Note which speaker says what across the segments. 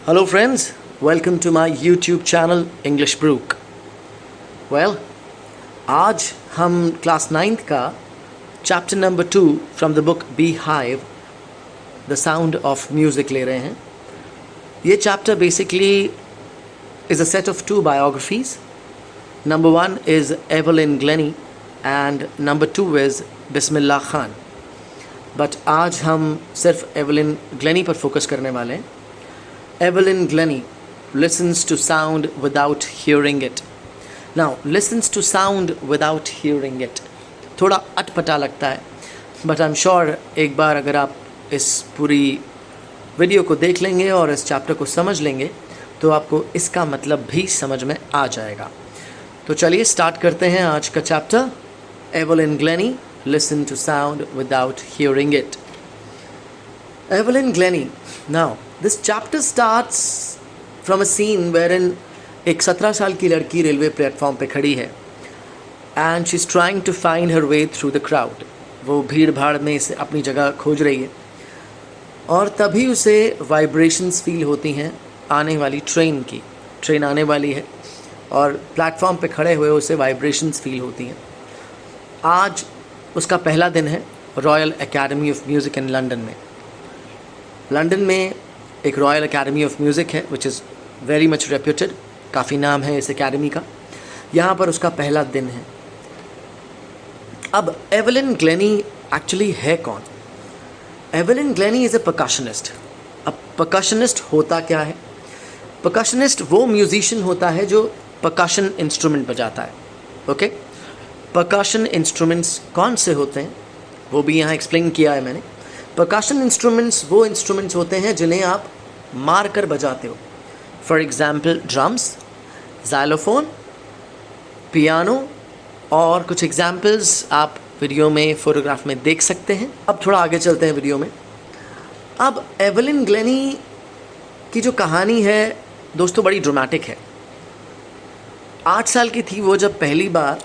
Speaker 1: Hello friends, welcome to my YouTube channel English Brook. Well, आज हम class 9th का chapter number 2 from the book Beehive, the sound of music ले रहे हैं. ये chapter basically is a set of 2 biographies. Number 1 is Evelyn Glennie and number 2 is Bismillah Khan. But आज हम सिर्फ एवलिन ग्लेनी पर focus करने वाले हैं. Evelyn Glennie listens to sound without hearing it. Now, listens to sound without hearing it. थोड़ा अटपटा लगता है, but I'm sure एक बार अगर आप इस पूरी वीडियो को देख लेंगे और इस चैप्टर को समझ लेंगे तो आपको इसका मतलब भी समझ में आ जाएगा. तो चलिए स्टार्ट करते हैं आज का chapter. Evelyn Glennie, listen to sound without hearing it. Evelyn Glennie. Now, this chapter starts from a scene wherein एक 17 साल की लड़की रेलवे प्लेटफॉर्म पे खड़ी है and she's trying to find her way through the crowd. वो भीड़ भाड़ में इसे अपनी जगह खोज रही है और तभी उसे वाइब्रेशंस फील होती हैं आने वाली ट्रेन की. ट्रेन आने वाली है और प्लेटफॉर्म पे खड़े हुए उसे वाइब्रेशंस फील होती हैं. आज उसका पहला दिन है royal academy of music in London में. लंदन में एक रॉयल एकेडमी ऑफ म्यूज़िक है which is very much reputed. काफ़ी नाम है इस एकेडमी का. यहाँ पर उसका पहला दिन है. अब एवलिन ग्लेनी एक्चुअली है कौन? Evelyn Glenny is a percussionist. अब परकशनिस्ट होता क्या है? परकशनिस्ट वो म्यूजिशियन होता है जो परकशन इंस्ट्रूमेंट बजाता है. ओके, परकशन इंस्ट्रूमेंट्स कौन से होते हैं वो भी यहाँ एक्सप्लेन किया है मैंने. परकशन इंस्ट्रूमेंट्स वो इंस्ट्रूमेंट्स होते हैं जिन्हें आप मार कर बजाते हो. For example drums, xylophone, piano और कुछ एग्जाम्पल्स आप वीडियो में फ़ोटोग्राफ में देख सकते हैं. अब थोड़ा आगे चलते हैं वीडियो में. अब एवलिन ग्लेनी की जो कहानी है दोस्तों बड़ी ड्रामेटिक है. 8 साल की थी वो जब पहली बार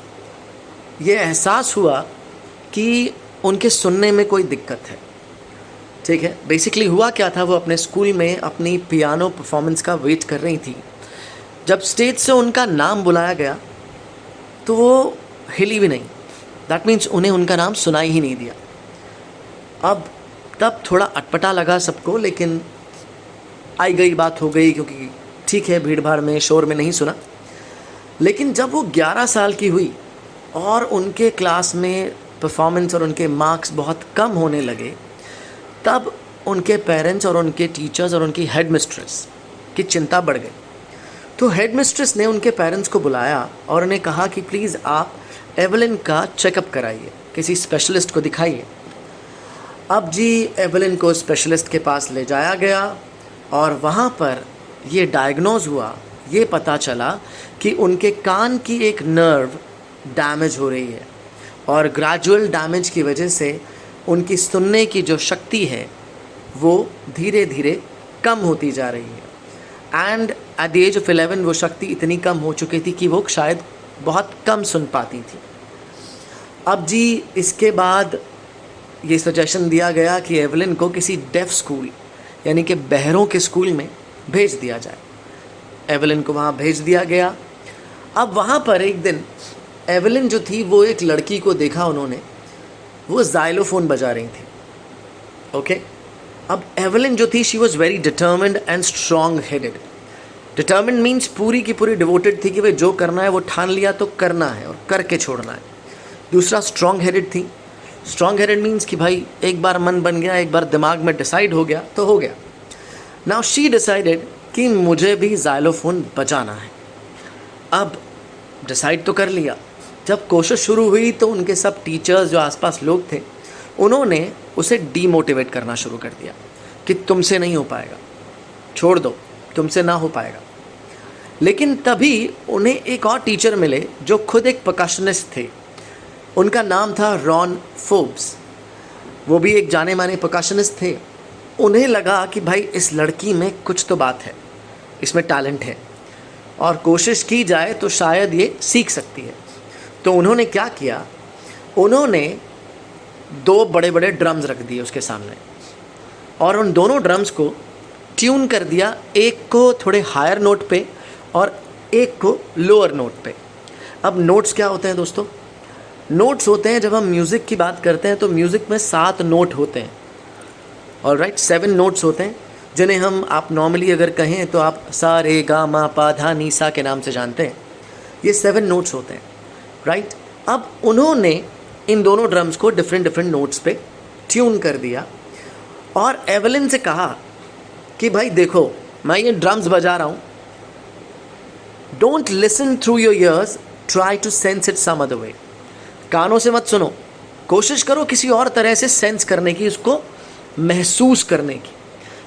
Speaker 1: ये एहसास हुआ कि उनके सुनने में कोई दिक्कत है. ठीक है, बेसिकली हुआ क्या था, वो अपने स्कूल में अपनी पियानो परफॉर्मेंस का वेट कर रही थी. जब स्टेज से उनका नाम बुलाया गया तो वो हिली भी नहीं. दैट मीन्स उन्हें उनका नाम सुनाई ही नहीं दिया. अब तब थोड़ा अटपटा लगा सबको, लेकिन आई गई बात हो गई क्योंकि ठीक है भीड़ भाड़ में शोर में नहीं सुना. लेकिन जब वो 11 साल की हुई और उनके क्लास में परफॉर्मेंस और उनके मार्क्स बहुत कम होने लगे तब उनके पेरेंट्स और उनके टीचर्स और उनकी हेड मिस्ट्रेस की चिंता बढ़ गई. तो हेड मिस्ट्रेस ने उनके पेरेंट्स को बुलाया और उन्हें कहा कि प्लीज़ आप एवलिन का चेकअप कराइए, किसी स्पेशलिस्ट को दिखाइए. अब जी एवलिन को स्पेशलिस्ट के पास ले जाया गया और वहाँ पर ये डायग्नोज हुआ, ये पता चला कि उनके कान की एक नर्व डैमेज हो रही है और ग्रेजुअल डैमेज की वजह से उनकी सुनने की जो शक्ति है वो धीरे धीरे कम होती जा रही है. And at the age of 11 वो शक्ति इतनी कम हो चुकी थी कि वो शायद बहुत कम सुन पाती थी. अब जी इसके बाद ये सजेशन दिया गया कि एवलिन को किसी डेफ स्कूल यानी कि बहरों के स्कूल में भेज दिया जाए. एवलिन को वहाँ भेज दिया गया. अब वहाँ पर एक दिन एवलिन जो थी वो एक लड़की को देखा उन्होंने, वो ज़ाइलोफोन बजा रही थी. ओके, अब एवलिन जो थी she was very determined and strong headed. Determined means पूरी की पूरी डिवोटेड थी कि भाई जो करना है वो ठान लिया तो करना है और करके छोड़ना है. दूसरा स्ट्रॉन्ग हेडेड थी. स्ट्रॉन्ग हेडेड मीन्स कि भाई एक बार मन बन गया, एक बार दिमाग में डिसाइड हो गया तो हो गया. नाउ शी डिसाइडेड कि मुझे भी ज़ाइलोफोन बजाना है. अब डिसाइड तो कर लिया. जब कोशिश शुरू हुई तो उनके सब टीचर्स जो आसपास लोग थे उन्होंने उसे डीमोटिवेट करना शुरू कर दिया कि तुमसे नहीं हो पाएगा, छोड़ दो, तुमसे ना हो पाएगा. लेकिन तभी उन्हें एक और टीचर मिले जो खुद एक परकशनिस्ट थे. उनका नाम था रॉन फोर्ब्स. वो भी एक जाने माने परकशनिस्ट थे. उन्हें लगा कि भाई इस लड़की में कुछ तो बात है, इसमें टैलेंट है और कोशिश की जाए तो शायद ये सीख सकती है. तो उन्होंने क्या किया, उन्होंने 2 बड़े बड़े ड्रम्स रख दिए उसके सामने और उन दोनों ड्रम्स को ट्यून कर दिया, एक को थोड़े हायर नोट पे और एक को लोअर नोट पे। अब नोट्स क्या होते हैं दोस्तों? नोट्स होते हैं, जब हम म्यूज़िक की बात करते हैं तो म्यूज़िक में 7 नोट होते हैं, ऑलराइट, 7 नोट्स होते हैं, जिन्हें हम आप नॉर्मली अगर कहें तो आप सा रे गा मा पा धा नी सा के नाम से जानते हैं। ये 7 नोट्स होते हैं, राइट। अब उन्होंने इन दोनों ड्रम्स को डिफरेंट डिफरेंट नोट्स पे ट्यून कर दिया और एवलिन से कहा कि भाई देखो, मैं ये ड्रम्स बजा रहा हूँ, don't listen through your ears, try to sense it some other way. कानों से मत सुनो, कोशिश करो किसी और तरह से सेंस करने की, उसको महसूस करने की।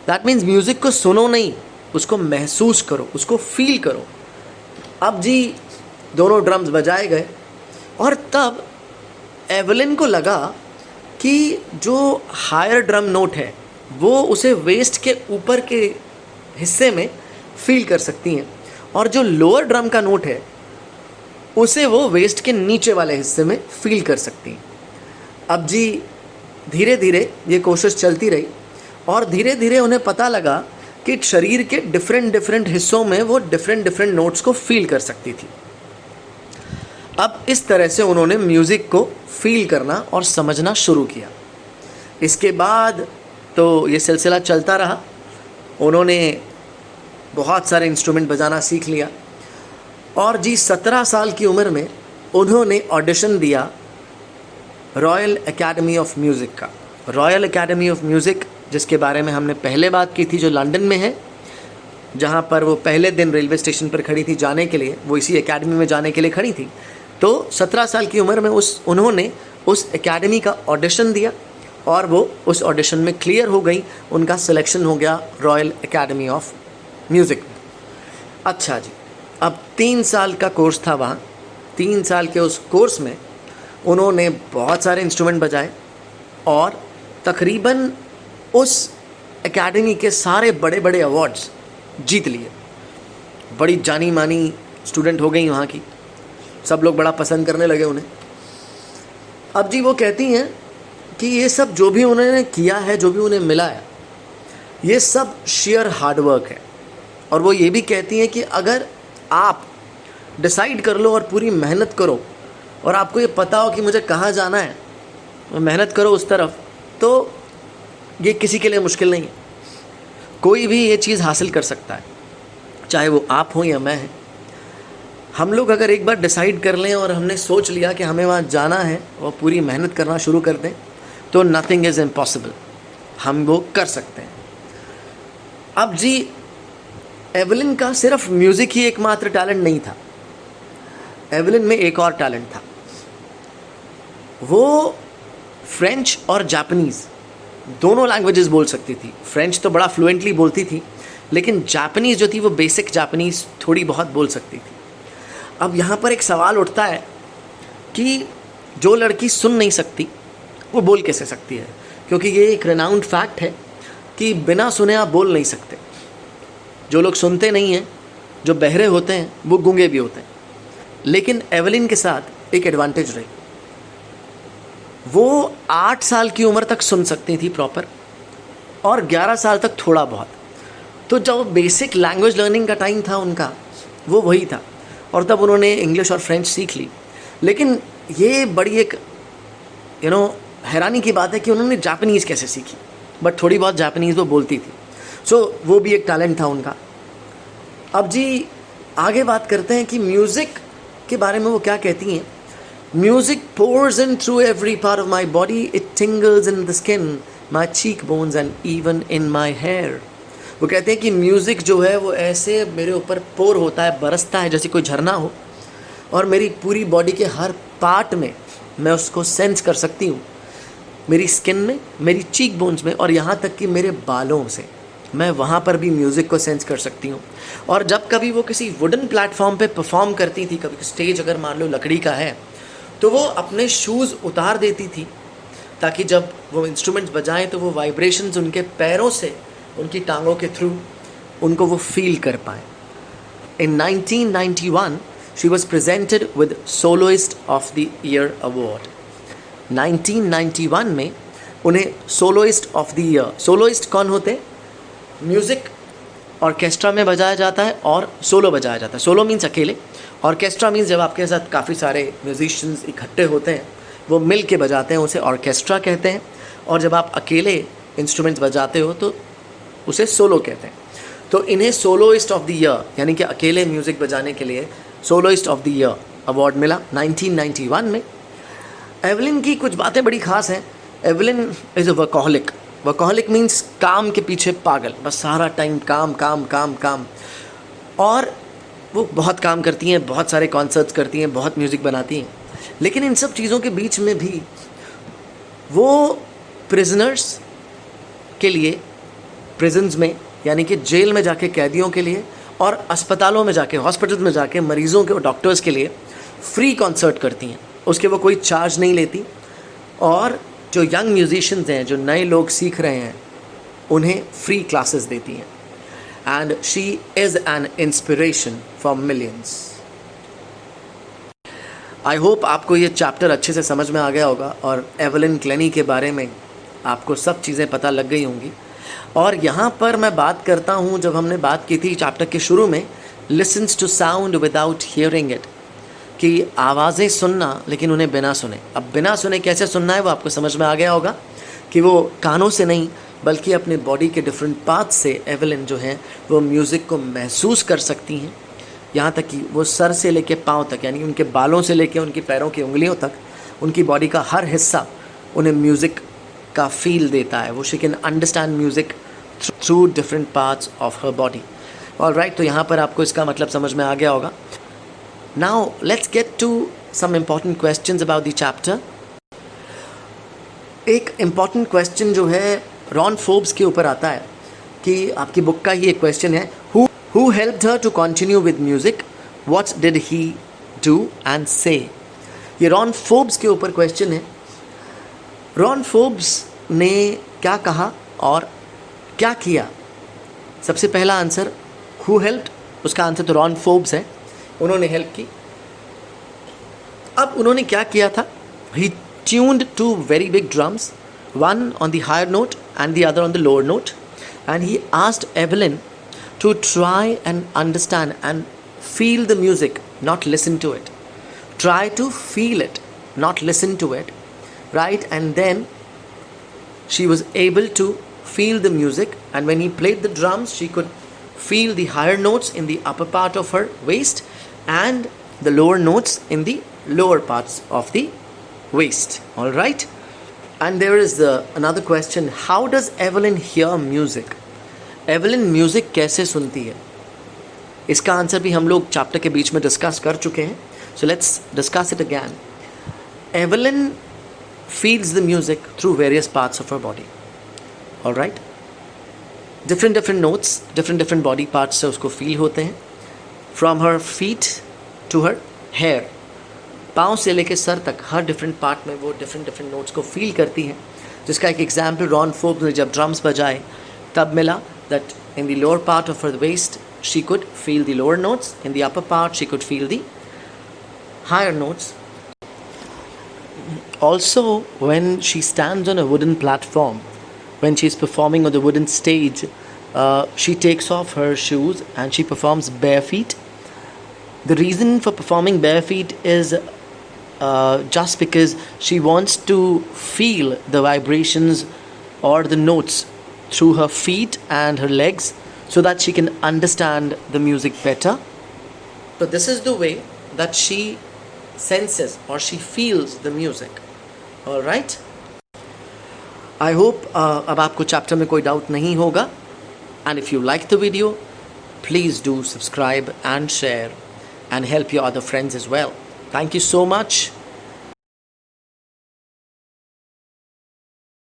Speaker 1: दैट मीन्स म्यूज़िक को सुनो नहीं, उसको महसूस करो, उसको फील करो। अब जी दोनों ड्रम्स बजाए गए और तब एवलिन को लगा कि जो हायर ड्रम नोट है वो उसे वेस्ट के ऊपर के हिस्से में फील कर सकती हैं और जो लोअर ड्रम का नोट है उसे वो वेस्ट के नीचे वाले हिस्से में फील कर सकती हैं। अब जी धीरे धीरे ये कोशिश चलती रही और धीरे धीरे उन्हें पता लगा कि शरीर के डिफरेंट डिफरेंट हिस्सों में वो डिफरेंट डिफरेंट नोट्स को फील कर सकती थी। अब इस तरह से उन्होंने म्यूज़िक को फील करना और समझना शुरू किया। इसके बाद तो ये सिलसिला चलता रहा, उन्होंने बहुत सारे इंस्ट्रूमेंट बजाना सीख लिया और जी 17 साल की उम्र में उन्होंने ऑडिशन दिया रॉयल एकेडमी ऑफ म्यूज़िक का। रॉयल एकेडमी ऑफ म्यूज़िक, जिसके बारे में हमने पहले बात की थी, जो लंदन में है, जहाँ पर वो पहले दिन रेलवे स्टेशन पर खड़ी थी जाने के लिए, वो इसी एकेडमी में जाने के लिए खड़ी थी। तो 17 साल की उम्र में उन्होंने उस एकेडमी का ऑडिशन दिया और वो उस ऑडिशन में क्लियर हो गई, उनका सिलेक्शन हो गया रॉयल एकेडमी ऑफ म्यूज़िक में। अच्छा जी, अब 3 साल का कोर्स था वहाँ। 3 साल के उस कोर्स में उन्होंने बहुत सारे इंस्ट्रूमेंट बजाए और तकरीबन उस एकेडमी के सारे बड़े बड़े अवार्ड्स जीत लिए। बड़ी जानी मानी स्टूडेंट हो गई वहाँ की, सब लोग बड़ा पसंद करने लगे उन्हें। अब जी वो कहती हैं कि ये सब जो भी उन्होंने किया है, जो भी उन्हें मिला है, ये सब शेयर हार्डवर्क है। और वो ये भी कहती हैं कि अगर आप डिसाइड कर लो और पूरी मेहनत करो और आपको ये पता हो कि मुझे कहाँ जाना है, मेहनत करो उस तरफ, तो ये किसी के लिए मुश्किल नहीं है। कोई भी ये चीज़ हासिल कर सकता है, चाहे वो आप हो या मैं है। हम लोग अगर एक बार डिसाइड कर लें और हमने सोच लिया कि हमें वहाँ जाना है और पूरी मेहनत करना शुरू कर दें, तो नथिंग इज़ इम्पॉसिबल, हम वो कर सकते हैं। अब जी एवलिन का सिर्फ म्यूज़िक ही एकमात्र टैलेंट नहीं था, एवलिन में एक और टैलेंट था। वो फ्रेंच और जापानीज़ दोनों लैंग्वेजेस बोल सकती थी। फ्रेंच तो बड़ा फ्लुएंटली बोलती थी, लेकिन जापानीज़ जो थी वो बेसिक जापानीज़ थोड़ी बहुत बोल सकती थी। अब यहाँ पर एक सवाल उठता है कि जो लड़की सुन नहीं सकती वो बोल कैसे सकती है, क्योंकि ये एक रेनाउंड फैक्ट है कि बिना सुने आप बोल नहीं सकते। जो लोग सुनते नहीं हैं, जो बहरे होते हैं, वो गूंगे भी होते हैं। लेकिन एवलिन के साथ एक एडवांटेज रही, वो 8 साल की उम्र तक सुन सकती थी प्रॉपर और 11 साल तक थोड़ा बहुत। तो जो बेसिक लैंग्वेज लर्निंग का टाइम था उनका, वो वही था, और तब उन्होंने इंग्लिश और फ्रेंच सीख ली। लेकिन ये बड़ी एक हैरानी की बात है कि उन्होंने जापानीज़ कैसे सीखी, बट थोड़ी बहुत जापानीज़ वो बोलती थी। सो वो भी एक टैलेंट था उनका। अब जी आगे बात करते हैं कि म्यूज़िक के बारे में वो क्या कहती हैं। Music pours in through every part of my body, it tingles in the skin, my cheekbones and even in my hair। वो कहते हैं कि म्यूज़िक जो है वो ऐसे मेरे ऊपर पोर होता है, बरसता है जैसे कोई झरना हो, और मेरी पूरी बॉडी के हर पार्ट में मैं उसको सेंस कर सकती हूँ। मेरी स्किन में, मेरी चीक बोन्स में, और यहाँ तक कि मेरे बालों से मैं वहाँ पर भी म्यूज़िक को सेंस कर सकती हूँ। और जब कभी वो किसी वुडन प्लेटफॉर्म पे परफॉर्म करती थी, कभी स्टेज अगर मान लो लकड़ी का है, तो वो अपने शूज़ उतार देती थी ताकि जब वो इंस्ट्रूमेंट्स बजाएं तो वो वाइब्रेशंस उनके पैरों से, उनकी टांगों के थ्रू उनको वो फील कर पाएँ। In 1991 she was presented with Soloist of the Year Award। 1991 में उन्हें soloist of the year, soloist कौन होते हैं? म्यूज़िक ऑर्केस्ट्रा में बजाया जाता है और सोलो बजाया जाता है। सोलो मीन्स अकेले, ऑर्केस्ट्रा मीन्स जब आपके साथ काफ़ी सारे म्यूजिशियंस इकट्ठे होते हैं, वो मिल के बजाते हैं, उसे ऑर्केस्ट्रा कहते हैं। और जब आप अकेले इंस्ट्रूमेंट्स बजाते हो तो उसे सोलो कहते हैं। तो इन्हें सोलोइस्ट ऑफ द ईयर यानी कि अकेले म्यूज़िक बजाने के लिए soloist of the year award मिला 1991 में। एवलिन की कुछ बातें बड़ी ख़ास हैं। Evelyn is a workaholic. Workaholic means काम के पीछे पागल, बस सारा टाइम काम काम काम काम। और वो बहुत काम करती हैं, बहुत सारे कॉन्सर्ट्स करती हैं, बहुत म्यूज़िक बनाती हैं। लेकिन इन सब चीज़ों के बीच में भी वो प्रिजनर्स के लिए, प्रिजन्स में यानी कि जेल में जाके कैदियों के लिए और अस्पतालों में जाके, हॉस्पिटल में जाके मरीज़ों के और डॉक्टर्स के लिए फ्री कॉन्सर्ट करती हैं। उसके वो कोई चार्ज नहीं लेती। और जो यंग म्यूजिशियंस हैं, जो नए लोग सीख रहे हैं, उन्हें फ्री क्लासेस देती हैं। And she is an inspiration for millions. I hope आपको ये चैप्टर अच्छे से समझ में आ गया होगा और एवलिन ग्लेनी के बारे में आपको सब चीज़ें पता लग गई होंगी। और यहाँ पर मैं बात करता हूँ, जब हमने बात की थी चैप्टर के शुरू में, listens to sound without hearing it, कि आवाज़ें सुनना लेकिन उन्हें बिना सुने। अब बिना सुने कैसे सुनना है वो आपको समझ में आ गया होगा कि वो कानों से नहीं बल्कि अपने बॉडी के डिफरेंट पार्ट्स से एवलिन जो है वो म्यूज़िक को महसूस कर सकती हैं। यहाँ तक कि वो सर से लेके पाँव तक, यानी उनके बालों से लेके उनकी पैरों की उंगलियों तक, उनकी बॉडी का हर हिस्सा उन्हें म्यूज़िक का फील देता है। वो she can understand music through different parts of her body. Alright, तो यहाँ पर आपको इसका मतलब समझ में आ गया होगा। Now let's get to some important questions about the chapter. एक इम्पॉर्टेंट क्वेश्चन जो है रॉन फोर्ब्स के ऊपर आता है, कि आपकी बुक का ही एक क्वेश्चन है, who helped her to continue with music, what did he do and say. ये रॉन फोर्ब्स के ऊपर क्वेश्चन है। रॉन फोर्ब्स ने क्या कहा और क्या किया। सबसे पहला आंसर हु हेल्प्ड, उसका आंसर तो रॉन फोर्ब्स है, उन्होंने हेल्प की। अब उन्होंने क्या किया था, he tuned to very big drums, one on the higher note and the other on the lower note, and he asked Evelyn to try and understand and feel the music, not listen to it. Try to feel it, not listen to it, right? And then she was able to feel the music, and when he played the drums she could feel the higher notes in the upper part of her waist and the lower notes in the lower parts of the waist. All right? And there is another question, how does Evelyn hear music? Evelyn music कैसे सुनती है? इसका answer भी हम लोग chapter के बीच में discuss कर चुके हैं, so let's discuss it again. Evelyn feels the music through various parts of her body. All right? Different notes, different body parts से उसको feel होते हैं, from her feet to her hair. पाँव से लेके सर तक हर डिफरेंट पार्ट में वो डिफरेंट नोट्स को फील करती हैं। जिसका एक एग्जाम्पल रॉन फोर्ब्स ने जब ड्रम्स बजाए तब मिला, that in the lower part of her waist she could feel the lower notes, in the upper part she could feel the higher notes. Also, when she stands on a wooden platform, when she is performing on the wooden stage, she takes off her shoes and she performs bare feet. The reason for performing bare feet is just because she wants to feel the vibrations or the notes through her feet and her legs so that she can understand the music better. So this is the way that she senses or she feels the music. All right? I hope अब आपको chapter में कोई doubt नहीं होगा. And if you like the video, please do subscribe and share and help your other friends as well. Thank you so much.